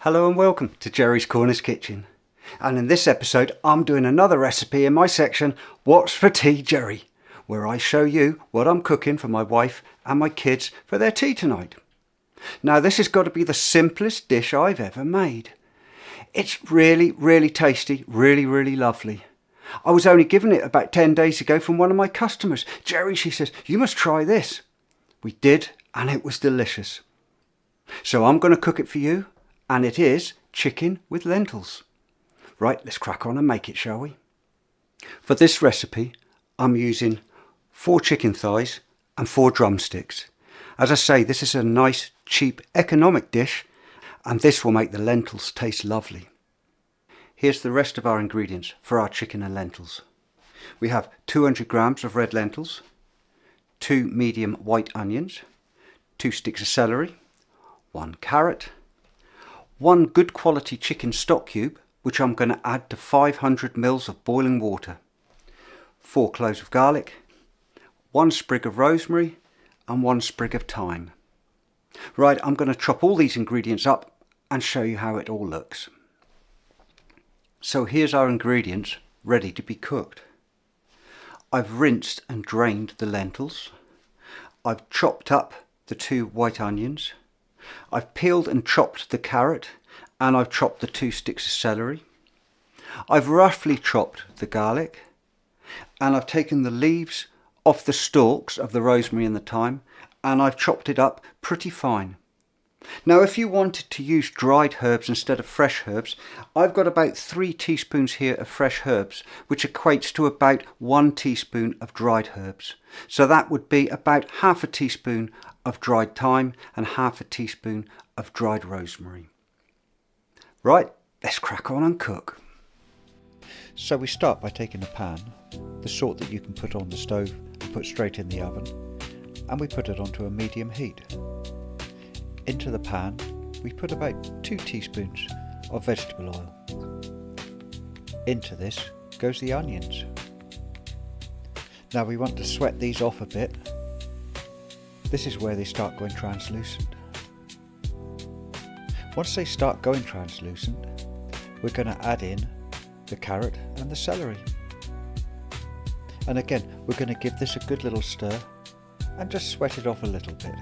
Hello and welcome to Jerry's Cornish Kitchen. And in this episode I'm doing another recipe in my section, What's for Tea Jerry, where I show you what I'm cooking for my wife and my kids for their tea tonight. Now this has got to be the simplest dish I've ever made. It's really tasty, really lovely. I was only given it about 10 days ago from one of my customers. Jerry, she says, you must try this. We did, and it was delicious. So I'm going to cook it for you. And it is chicken with lentils. Right, let's crack on and make it, shall we? For this recipe, I'm using 4 chicken thighs and 4 drumsticks. As I say, this is a nice, cheap, economic dish, and this will make the lentils taste lovely. Here's the rest of our ingredients for our chicken and lentils. We have 200 grams of red lentils, 2 medium white onions, 2 sticks of celery, 1 carrot, 1 good quality chicken stock cube, which I'm going to add to 500 ml of boiling water, 4 cloves of garlic, 1 sprig of rosemary and 1 sprig of thyme. Right, I'm going to chop all these ingredients up and show you how it all looks. So here's our ingredients ready to be cooked. I've rinsed and drained the lentils. I've chopped up the 2 white onions. I've peeled and chopped the carrot, and I've chopped the 2 sticks of celery. I've roughly chopped the garlic, and I've taken the leaves off the stalks of the rosemary and the thyme, and I've chopped it up pretty fine. Now if you wanted to use dried herbs instead of fresh herbs, I've got about 3 teaspoons here of fresh herbs, which equates to about 1 teaspoon of dried herbs. So that would be about half a teaspoon of dried thyme and half a teaspoon of dried rosemary. Right, let's crack on and cook. So we start by taking a pan, the sort that you can put on the stove and put straight in the oven, and we put it onto a medium heat. Into the pan we put about 2 teaspoons of vegetable oil. Into this goes the onions. Now we want to sweat these off a bit. This is where they start going translucent. Once they start going translucent, we're going to add in the carrot and the celery. And again, we're going to give this a good little stir and just sweat it off a little bit.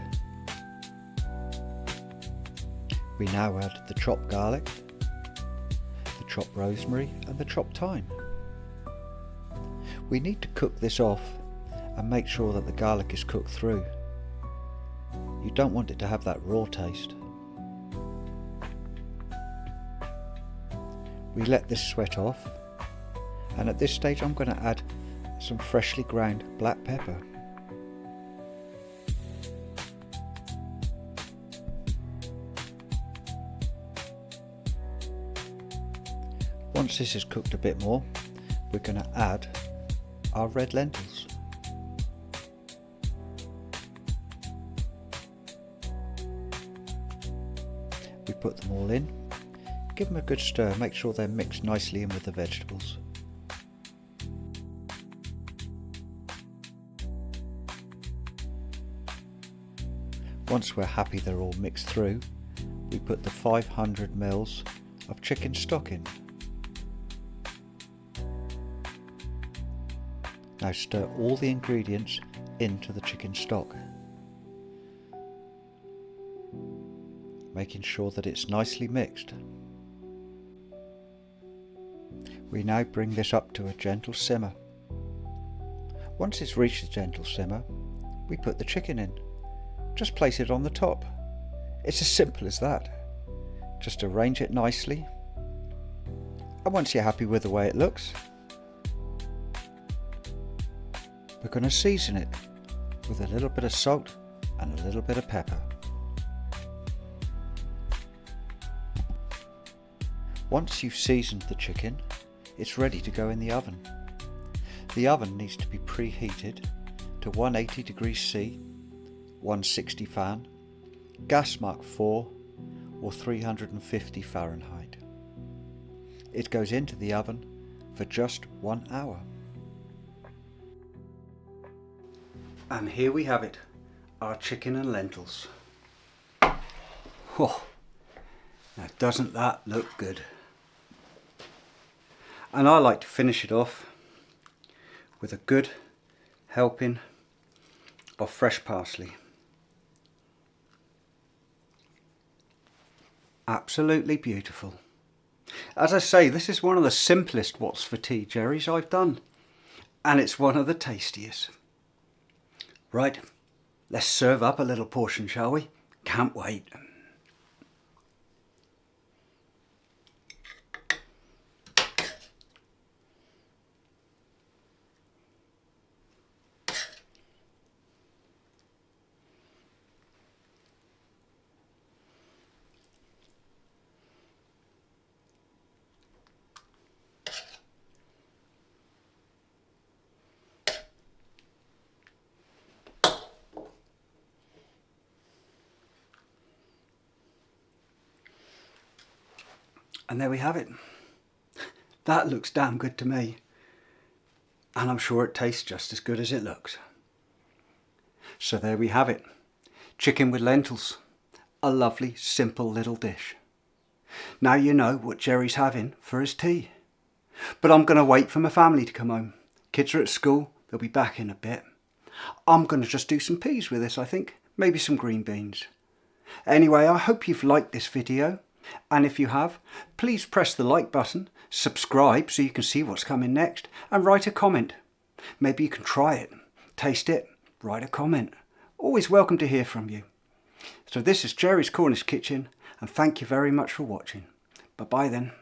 We now add the chopped garlic, the chopped rosemary and the chopped thyme. We need to cook this off and make sure that the garlic is cooked through. You don't want it to have that raw taste. We let this sweat off, and at this stage I'm going to add some freshly ground black pepper. Once this is cooked a bit more, we're going to add our red lentils. We put them all in, give them a good stir, make sure they're mixed nicely in with the vegetables. Once we're happy they're all mixed through, we put the 500 ml of chicken stock in. Now stir all the ingredients into the chicken stock, making sure that it's nicely mixed. We now bring this up to a gentle simmer. Once it's reached a gentle simmer, we put the chicken in. Just place it on the top. It's as simple as that. Just arrange it nicely, and once you're happy with the way it looks, we're going to season it with a little bit of salt and a little bit of pepper. Once you've seasoned the chicken, it's ready to go in the oven. The oven needs to be preheated to 180 degrees C, 160 fan, gas mark 4 or 350 Fahrenheit. It goes into the oven for just 1 hour. And here we have it, our chicken and lentils. Oh, Now doesn't that look good? And I like to finish it off with a good helping of fresh parsley. Absolutely beautiful. As I say, this is one of the simplest what's for tea jerrys I've done, and it's one of the tastiest. Right, let's serve up a little portion, shall we? Can't wait. And there we have it. That looks damn good to me. And I'm sure it tastes just as good as it looks. So there we have it. Chicken with lentils. A lovely, simple little dish. Now you know what Jerry's having for his tea. But I'm going to wait for my family to come home. Kids are at school. They'll be back in a bit. I'm going to just do some peas with this, I think. Maybe some green beans. Anyway, I hope you've liked this video. And if you have, please press the like button, subscribe so you can see what's coming next, and write a comment. Maybe you can try it, taste it, write a comment. Always welcome to hear from you. So this is Jerry's Cornish Kitchen, and thank you very much for watching. Bye bye then.